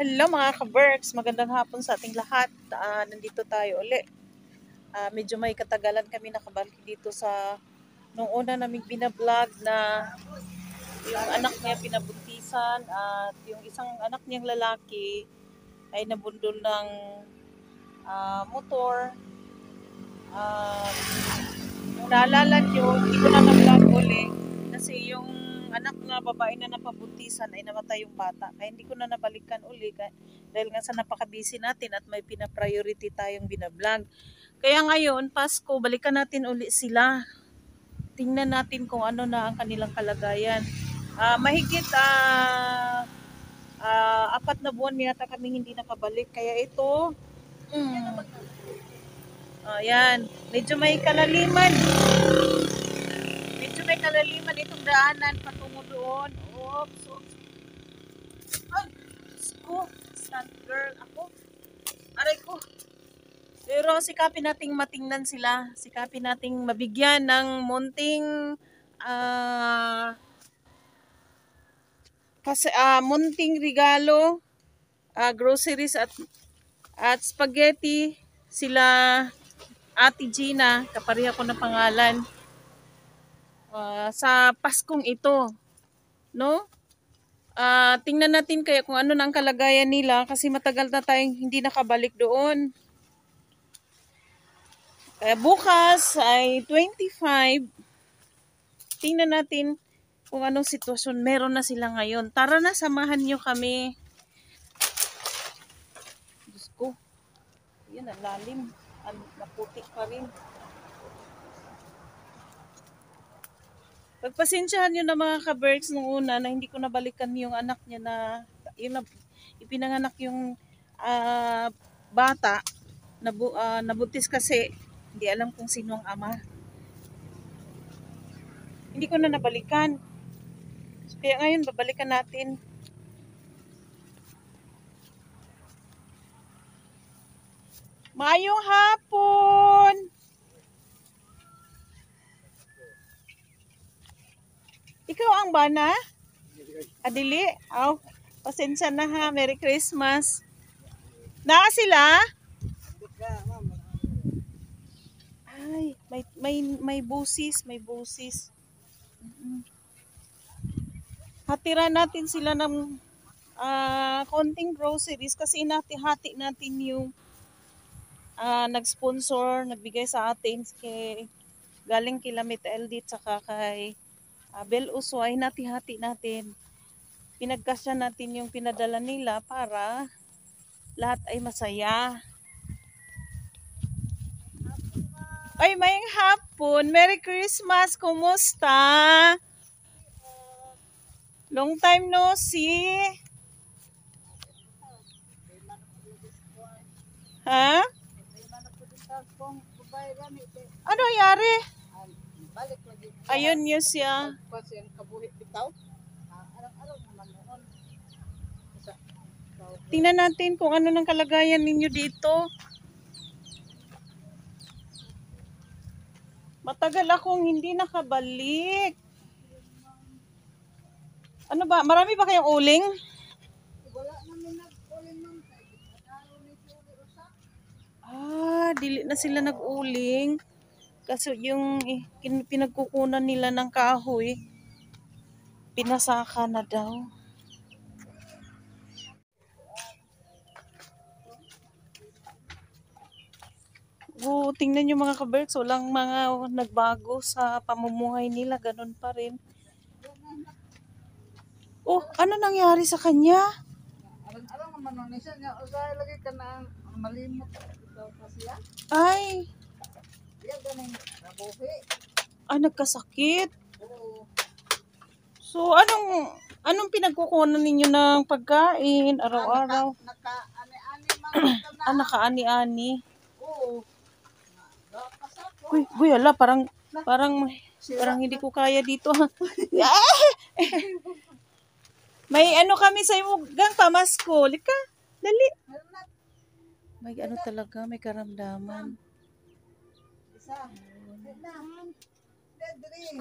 Hello mga ka-Berks, magandang hapon sa ating lahat. Nandito tayo uli. Medyo may katagalan kami nakabalik dito sa nung una naming binablog na yung anak niya pinabuntisan at yung isang anak niyang lalaki ay nabundol ng motor. Kung naalala nyo, hindi ko na na-vlog uli kasi yung anak na babae na napabuntisan ay namatay yung bata. Kaya hindi ko na nabalikan uli dahil nga sa napaka-busy natin at may pina-priority tayong binablog. Kaya ngayon, Pasko, balikan natin uli sila. Tingnan natin kung ano na ang kanilang kalagayan. Mahigit 4 na buwan yata kaming hindi nakabalik. Kaya ito, ayan, medyo may kalaliman. Medyo may kalaliman itong daanan patungo doon. Oops. Ay, ko, stand girl ako. Aray ko. Pero sikapin nating matingnan sila. Sikapin nating mabigyan ng munting munting regalo, groceries at spaghetti sila Ate Gina, kapareha ko na pangalan. Sa Paskong ito, no? Tingnan natin kaya kung ano na ang kalagayan nila kasi matagal na tayong hindi nakabalik doon. Kaya bukas ay 25. Tingnan natin kung anong sitwasyon meron na sila ngayon. Tara na, samahan nyo kami. Diyos ko. Yan, ang lalim. Naputik pa rin. Pagpasensyahan nyo na mga ka-Berks nung una na hindi ko nabalikan yung anak niya na ipinanganak yung bata. Nabuntis kasi hindi alam kung sino ang ama. Hindi ko na nabalikan. Kaya ngayon babalikan natin. Maayong hapon! Ikaw ang bana? Adili? Oh, pasensya na ha. Merry Christmas. Naa sila? Ay, may busis, may busis. Hatiran natin sila ng konting groceries kasi hati natin yung nag-sponsor, nagbigay sa atin galing kila Met LD tsaka kay Bel Usoy, hati natin. Pinagkasya natin yung pinadala nila para lahat ay masaya. Ay, mayang hapon. Merry Christmas. Kumusta? Long time no see. Ha? Ano nangyari? Ayun niyo siya. Tingnan natin kung ano ng kalagayan ninyo dito. Matagal akong hindi nakabalik. Ano ba? Marami ba kayong uling? Wala namin nag-uling, ma'am. Dili na sila nag-uling. Kasi yung pinagkukunan nila ng kahoy, pinasaka na daw. Tingnan nyo mga ka-Berks, walang mga nagbago sa pamumuhay nila, ganun pa rin. Ano nangyari sa kanya? Arang naman niya niya, usay lagi ka na malimot ito kasi yan. Ay. Yan ganing nabuhi. Nagkasakit. Oo. So anong pinagkukunan ninyo ng pagkain araw-araw? Naka-ani-ani man. Naka-ani-ani. Oo. Uy, ala, parang hindi ko kaya dito. May ano kami sa imugang pamasko. Lika, dali. May ano talaga, may karamdaman.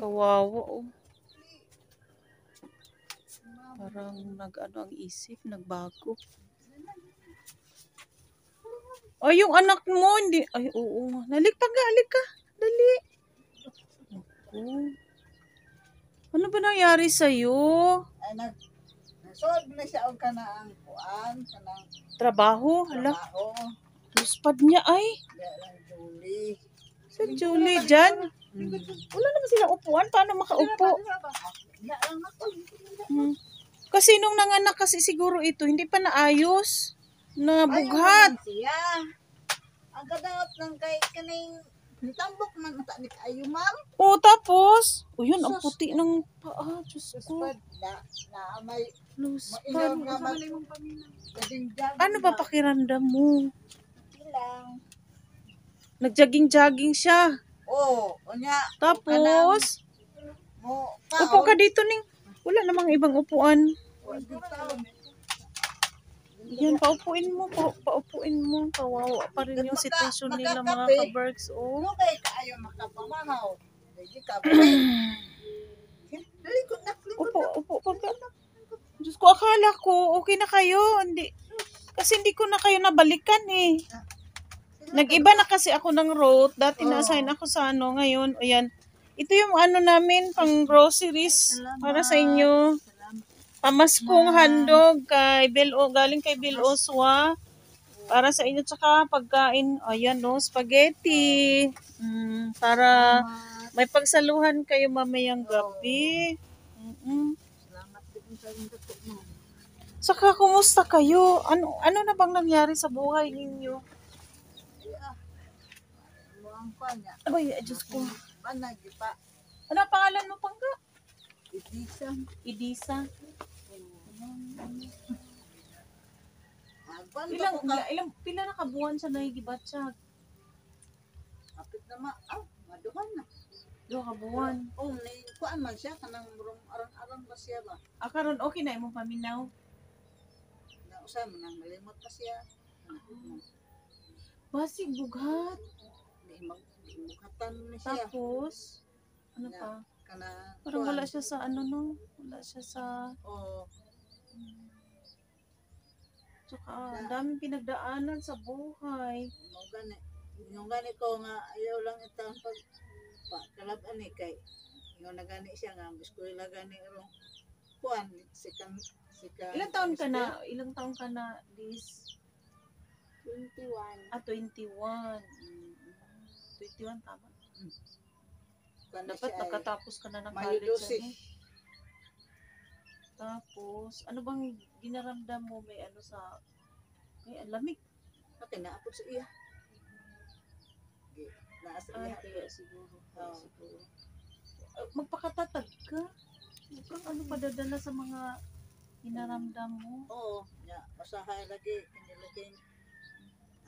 Kawawa, oh. Parang nag-ano ang isip, nagbago. Ay, yung anak mo, hindi. Ay, oo. Nalikpag ka, halik ka. Dali. Oh. Ano ba nangyari sa'yo? Ay nasod na siya og kanang kuan, kanang Trabaho? Hala, trabaho. luspad niya ay. Diya lang Julie. Sa Julie dyan. Wala naman silang upuan. Paano makaupo? Diya lang ako. Hmm. Kasi nung nanganak kasi siguro ito, hindi pa naayos. Na Ayaw bughat. naman siya. Ang kadaot ng kay kaning tambok man mata ni kayo ma'am. O tapos, o yun, ang Sus. puti ng paa. Diyos ko. Suspad na may Luspad. maingaw nga mag gading Ano ba pakiramdam mo? lang. Nag-jogging-jogging siya. Oh, unya Tapos, mo upo ka dito ning. Wala namang ibang upuan. Yan, paupuin mo. Paupuin mo. Kawawa pa rin yung sitwasyon nila mga kabergs. Oh. Ano kay kaayo makapamahaw? Di ka ba? Dali ko na. Upo ka. Diyos ko, akala ko okay na kayo. Hindi. Kasi hindi ko na kayo nabalikan eh. Nag-iba na kasi ako ng route. Dati na-assign ako sa ano. Ngayon, ayan. Ito yung ano namin, pang groceries para sa inyo. Pamaskong handog kay Bill galing kay Bill Oswa. Para sa inyo, tsaka pagkain. Ayan, no, spaghetti. Para may pagsaluhan kayo mamayang gabi. Salamat din sa inyong tutok mo. Saka, kumusta kayo? Ano na bang nangyari sa buhay ninyo? Mo ang kanya. Ay, Diyos ko. Banag pa. Ano ang pangalan mo, Pangga? Itisang. Idisa. Pila na kabuhan siya nahigibatsyag? Kapit na maduhan na. Yo, kabuhan. Oh, kuan man siya kanang murong arang-arang ba siya ba? Karon okay na imong paminaw. Na usay man nang malimot pa siya. Basig bughat. Di magkatan na siya. Tapos, ano pa? Kana Parang wala siya sa ano no? Wala siya sa... Oh, Tsaka, ang daming pinagdaanan sa buhay. yung gani ko nga ayaw lang itang kalab ani kay yung nagani siya nga eskwela gani ro kuan sika Ilang taon ka na? Ilang taon ka na, Liz? 21. 21. 21, tama. Dapat Dapat nakatapos ka na ng Mayo college. 12. Ano? Tapos, ano bang dinaramdam mo? May ano sa... May lamig. Okay na apod sa iya. Naa sa Ay, iya. kaya siguro. Oo. Siguro. Magpakatatag ka. Kung ano padadala sa mga dinaramdam mo. Oo, ya masahay lagi kinilagay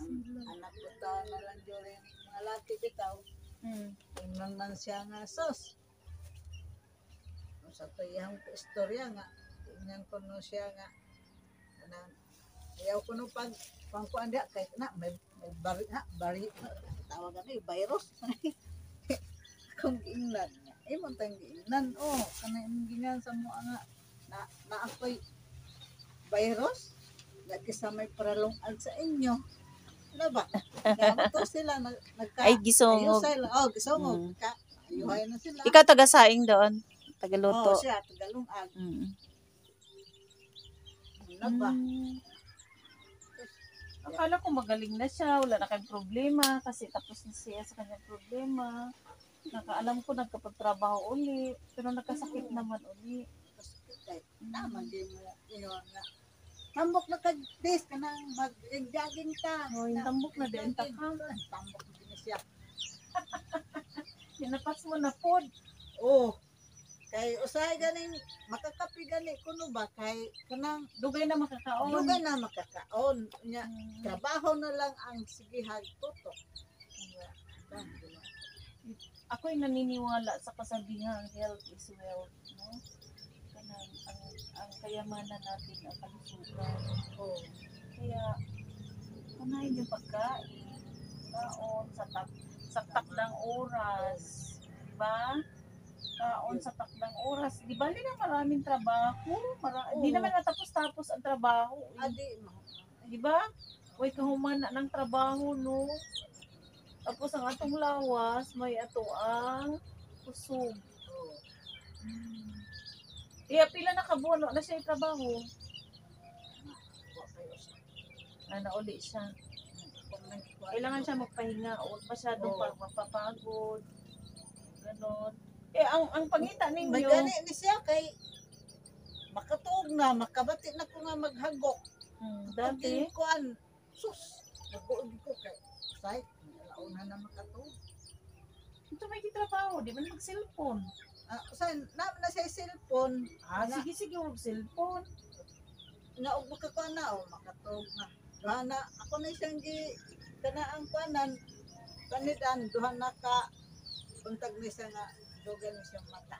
ang anak ko ta na lang jore mga laki bitaw. Tingnan man siya nga sos. Sa tuyang istorya nga tingnan ko no siya nga kanang ayaw ko no pangkuan dia kay na may bari tawagan ni virus. Kung giingnan niya. Imong tang giingnan kanang gingan sa mo nga na ako'y virus lagi sa may paralungan sa inyo. Ano ba? Gamit to sila nagka Ay, gisongog. Gisongog. Ayuhay na sila. Ikaw taga-saing doon? Tagaluto? Siya, tagalungag. Ano ba? Akala ko magaling na siya, wala na kayong problema kasi tapos na siya sa kanyang problema. Nakaalam ko nagkapagtrabaho uli, pero nagkasakit naman uli. Naman din mo yun nga. Tambok na ka-days ka nang mag-jogging ka. Hoy, tambok na din ta ka. Tambok na din siya. Sinapas mo na pod. Kay usay ganing makakapi gani kuno ba kay kanang Dugay na makakaon. dugay na makakaon nya trabaho na lang ang sigihag tutok. Ako'y naniniwala sa kasabihan, health is wealth, no? Kanang ang kayamanan natin ang kalusugan. Kaya unahin yung pagkain, kaon sa takdang oras, di ba? Kaon sa takdang oras. Di ba na maraming trabaho? Di naman matapos-tapos ang trabaho. Adi mo. Di ba? Uy, kahumana ng trabaho, no? Tapos ang atong lawas, may ato ang kusog. Oo. Iya, pila na kabuan, na siya yung trabaho. Wa kayo sa. Nauli siya. Kung Kailangan siya magpahinga. Huwag masyadong Oo. mapapagod. Ganon. Eh, ang pangita May ninyo, gani ni siya kay makatuog na, makabati na ko nga maghagok. dati, Pagking kuan, sus, nabuog ko kay site, launa na makatuog. ito may kitrabaho, di ba mag-cellphone? Saan, naman na siya cellphone, Sige, sige, huwag cellphone. naog ka ko na, makatuog na. Duha na, ako na siyang kanaang kuanan, kanidan, duha na ka, untag ni siya nga, dugan ni siyang mata.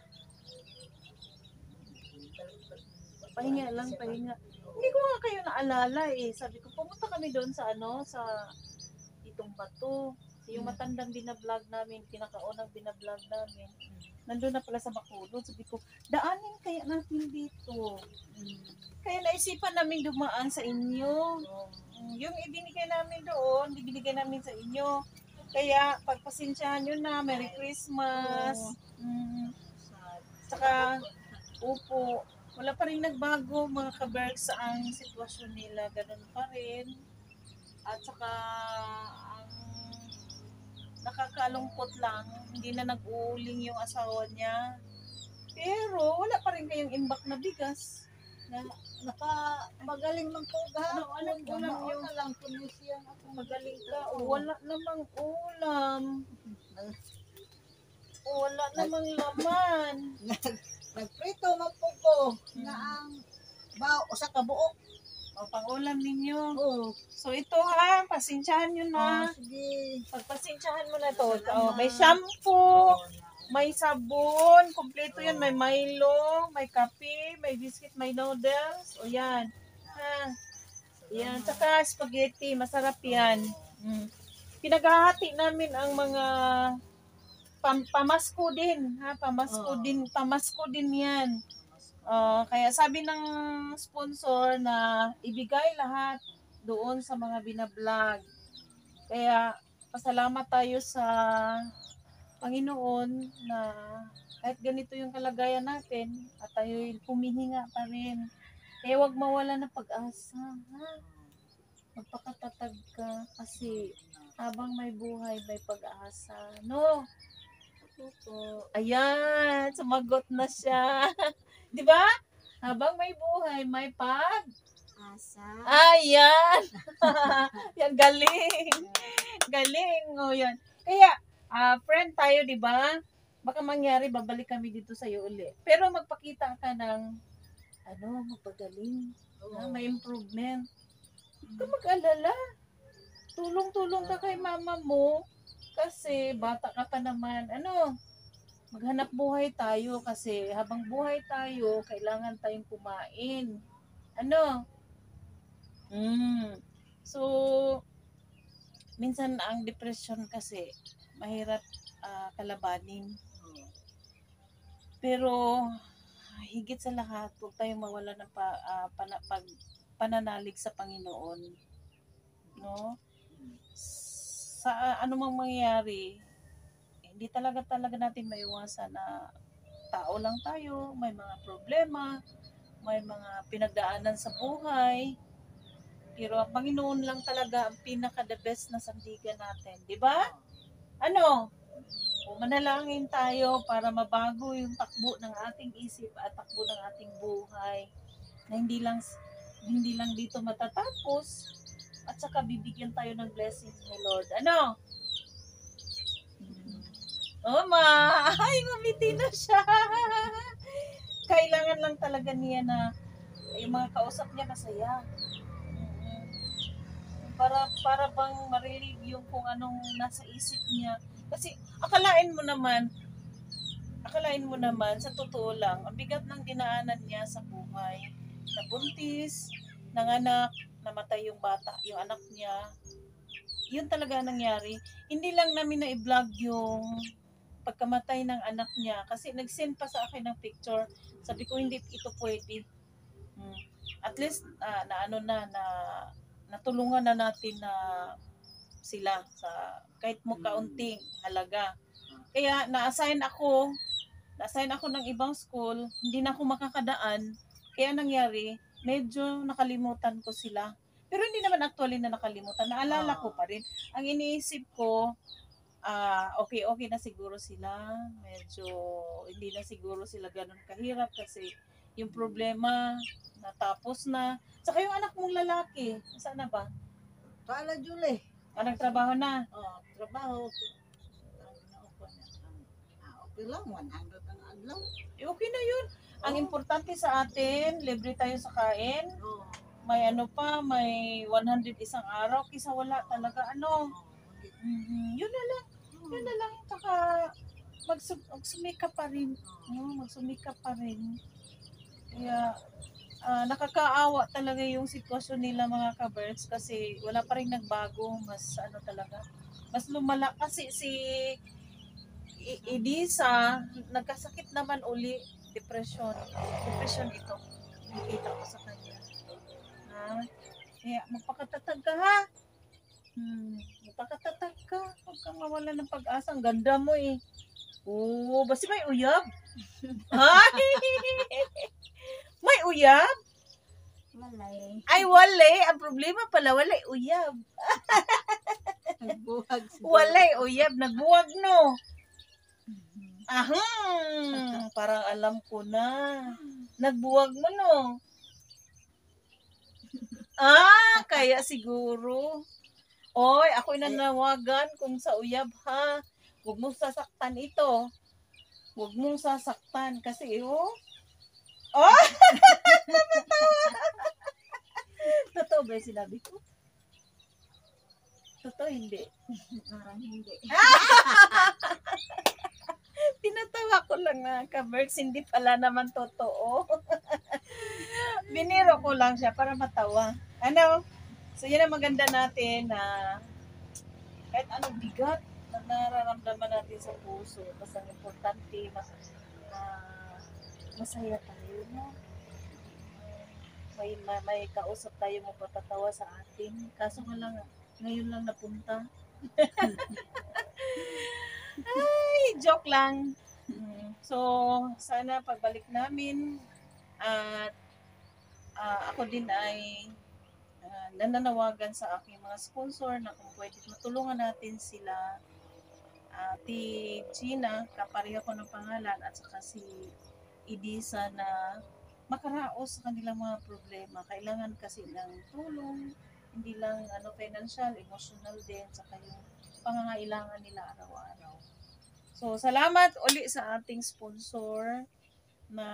Pahinga lang, pahinga. Hindi ko nga kayo naalala eh. Sabi ko, pumunta kami doon sa sa itong bato. Yung matandang binablog namin, pinakaunang binablog namin. Nandun na pala sa Bacolod. Sabi ko, daanin kaya natin dito. Kaya naisipan namin dumaan sa inyo. Yung ibinigay namin doon, ibinigay namin sa inyo. Kaya pagpasensyahan nyo na, Merry Christmas. Saka, upo. Wala pa rin nagbago mga ka-Berks ang sitwasyon nila. Ganun pa rin. At saka, ang nakakalungkot lang, hindi na nag-uuling yung asawa niya. Pero, wala pa rin kayong imbak na bigas. Magaling man ko Ano, anong ulam Mao yung na lang kuno siya ako magaling ka? Wala namang ulam. Wala namang laman. Nagprito man po ko na ang bao usa ka buok. O, pang-ulam ninyo. Oh, So, ito ha, pasensyahan nyo na. sige. Pagpasensyahan mo na to. May shampoo, may sabon, kompleto yan. May Milo, may kape, may biscuit, may noodles. O yan. Ha. Yan. Tsaka spaghetti. Masarap yan. Pinaghahati namin ang mga pamasko din. Ha? Pamasko din yan. Kaya sabi ng sponsor na ibigay lahat doon sa mga binablog. Kaya pasalamat tayo sa Panginoon na kahit ganito yung kalagayan natin at tayo humihinga pa rin. Kaya huwag mawala ng pag-asa. Ha? Magpakatatag ka kasi habang may buhay, may pag-asa. No? Ayan, sumagot na siya. Di ba? Habang may buhay, may Asa. Ayan. Yan, galing. Galing. O, yan. Kaya, friend tayo, di ba? Baka mangyari, babalik kami dito sa'yo uli. Pero magpakita ka ng, magpagaling. May improvement. Huwag ka mag-alala. Tulong-tulong ka kay mama mo. Kasi, bata ka pa naman. Maghanap buhay tayo kasi habang buhay tayo, kailangan tayong kumain. So, minsan ang depression kasi mahirap kalabanin. Pero higit sa lahat, huwag tayong mawala ng pananalig sa Panginoon. No? Sa anumang mangyayari, hindi talaga natin maiwasan na tao lang tayo, may mga problema, may mga pinagdaanan sa buhay. Pero ang Panginoon lang talaga ang pinaka-the best na sandigan natin. Di ba? Manalangin tayo para mabago yung takbo ng ating isip at takbo ng ating buhay. Na hindi lang dito matatapos at saka bibigyan tayo ng blessings ni Lord. Ay, ngumiti na siya. Kailangan lang talaga niya na yung mga kausap niya masaya. Para bang ma-relieve yung kung anong nasa isip niya. Kasi akalain mo naman, sa totoo lang, ang bigat ng dinaanan niya sa buhay. Nabuntis, nanganak, namatay yung bata, yung anak niya. Yun talaga nangyari. Hindi lang namin na-vlog yung pagkamatay ng anak niya kasi nag-send pa sa akin ng picture. Sabi ko hindi ito pwede. At least natulungan na natin na sila sa kahit mo kaunting halaga. Kaya na-assign ako ng ibang school, hindi na ako makakadaan. Kaya nangyari, medyo nakalimutan ko sila. Pero hindi naman actually na nakalimutan, naalala ko pa rin. Ang iniisip ko, okay na siguro sila. Medyo hindi na siguro sila ganun kahirap kasi yung problema natapos na. Saka yung anak mong lalaki, saan na ba? Paala Julie. Nagtrabaho na. Trabaho. Okay lang, 100 ang adlaw. Okay na yun. Ang importante sa atin, libre tayo sa kain. Oo. May may 100 isang araw, kisa wala talaga, yun na lang. Saka, magsumikap pa rin. Magsumikap pa rin. Kaya, nakakaawa talaga yung sitwasyon nila mga ka-birds kasi wala pa rin nagbago. Mas talaga, mas lumala. Kasi si Idisa, nagkasakit naman uli, depression ito. Nakita ko sa kanya. Kaya magpakatatag ka ha. Magpakatatag ka. Huwag kang mawala ng pag-asa. Ang ganda mo eh. Basta may uyab. May uyab? Malay. Ay, walay. Ang problema pala, walay uyab. Nagbuhag siguro. Walay uyab. Nagbuwag no. Parang alam ko na. Nagbuwag mo no. Kaya siguro. Oy, ako'y nanawagan kung sa uyab ha. Huwag mong sasaktan ito. Huwag mong sasaktan kasi Totoo ba yung sinabi ko? Totoo hindi. Parang hindi. Tinatawa ko lang na ka-Berks, hindi pala naman totoo. Biniro ko lang siya para matawa. So yun ang maganda natin na kahit anong bigat na nararamdaman natin sa puso, basta ang importante, masaya tayo, no? May kausap tayo magpapatawa sa atin. Kaso nga lang, ngayon lang napunta. Ay, joke lang. So, sana pagbalik namin at ako din ay nananawagan sa aking mga sponsor na kung pwede matulungan natin sila. Ate Gina, kapareho ko ng pangalan, at saka si Idisa na makaraos sa kanilang mga problema. Kailangan kasi ng tulong, hindi lang financial, emotional din, saka yung pangangailangan nila araw-araw. So, salamat uli sa ating sponsor na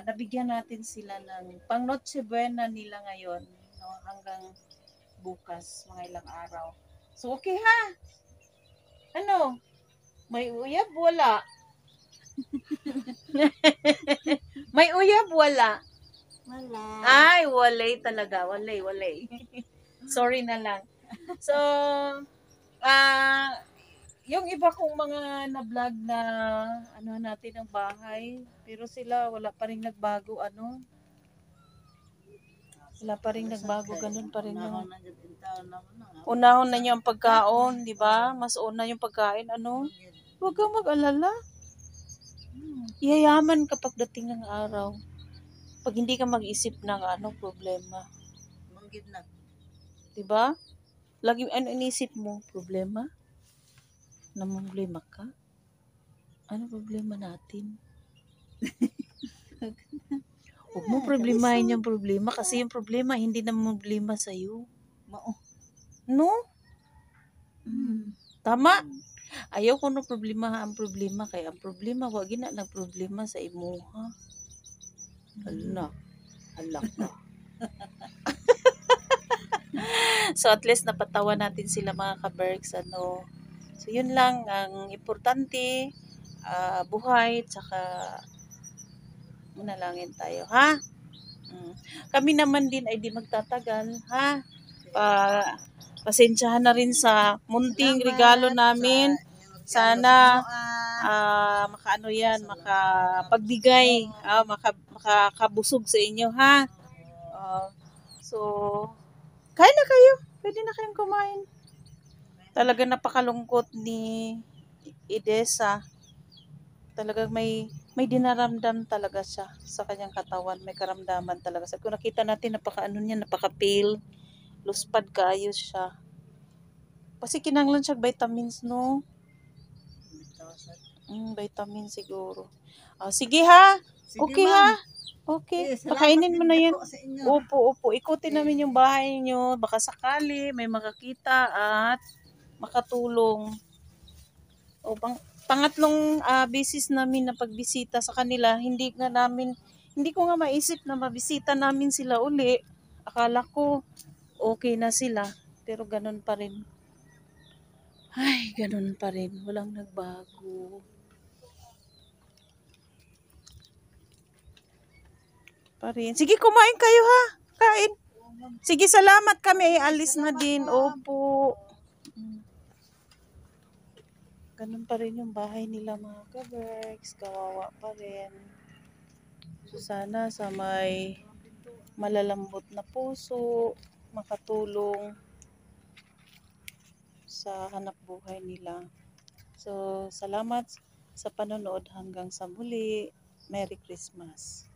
nabigyan natin sila ng pang Noche Buena nila ngayon, no, hanggang bukas, mga ilang araw. So, okay ha? May uyab? Wala. May uyab? Wala. Wala. Ay, walay talaga. Walay. Sorry na lang. So, yung iba kong mga na-vlog na natin ang bahay, pero sila wala pa rin nagbago, wala pa rin nagbago, ganun pa rin yung unahon na niyo ang pagkaon, di ba? Mas una yung pagkain, huwag kang mag-alala. Yayaman kapag dating ng araw. Pag hindi ka mag-isip ng problema. Di ba? Lagi inisip mo, problema? Namumblema ka? Ano problema natin? Huwag mo problemahin yung problema kasi yung problema hindi naman problema sa'yo. No? Tama? Ayaw ko no problema ang problema kaya ang problema wag na nagproblema sa imuha. Alak na. So at least napatawa natin sila mga ka-Berks, So yun lang ang importante, buhay, tsaka manalangin tayo, ha? Kami naman din ay di magtatagal, ha? Pasensyahan na rin sa munting regalo namin. Sana makapagbigay, makakabusog sa inyo, ha? So, kain na kayo. Pwede na kayong kumain. Talaga napakalungkot ni Idesa. Talagang may dinaramdam talaga siya sa kanyang katawan. May karamdaman talaga. Sa kung nakita natin, napaka-ano niya, napaka-pale. Luspad kaayos siya. Kasi kinanglan siya vitamins, no? Vitamin siguro. Sige ha. Sige, Okay ma'am. ha. Okay. Salamat Pakainin mo din na yan. po sa inyo. Opo. Ikutin namin yung bahay niyo. Baka sakali may makakita at makatulong. O pangatlong beses namin na pagbisita sa kanila, hindi ko nga maisip na mabisita namin sila uli. Akala ko okay na sila, pero ganun pa rin. Ay, ganun pa rin. Walang nagbago. Pa rin. Sige, kumain kayo ha. Kain. Sige, salamat kami. Alis na din. Opo. Ganun pa rin yung bahay nila mga ka-berks. Kawawa pa rin. So, sana sa may malalambot na puso, makatulong sa hanap buhay nila. So, salamat sa panonood hanggang sa muli. Merry Christmas.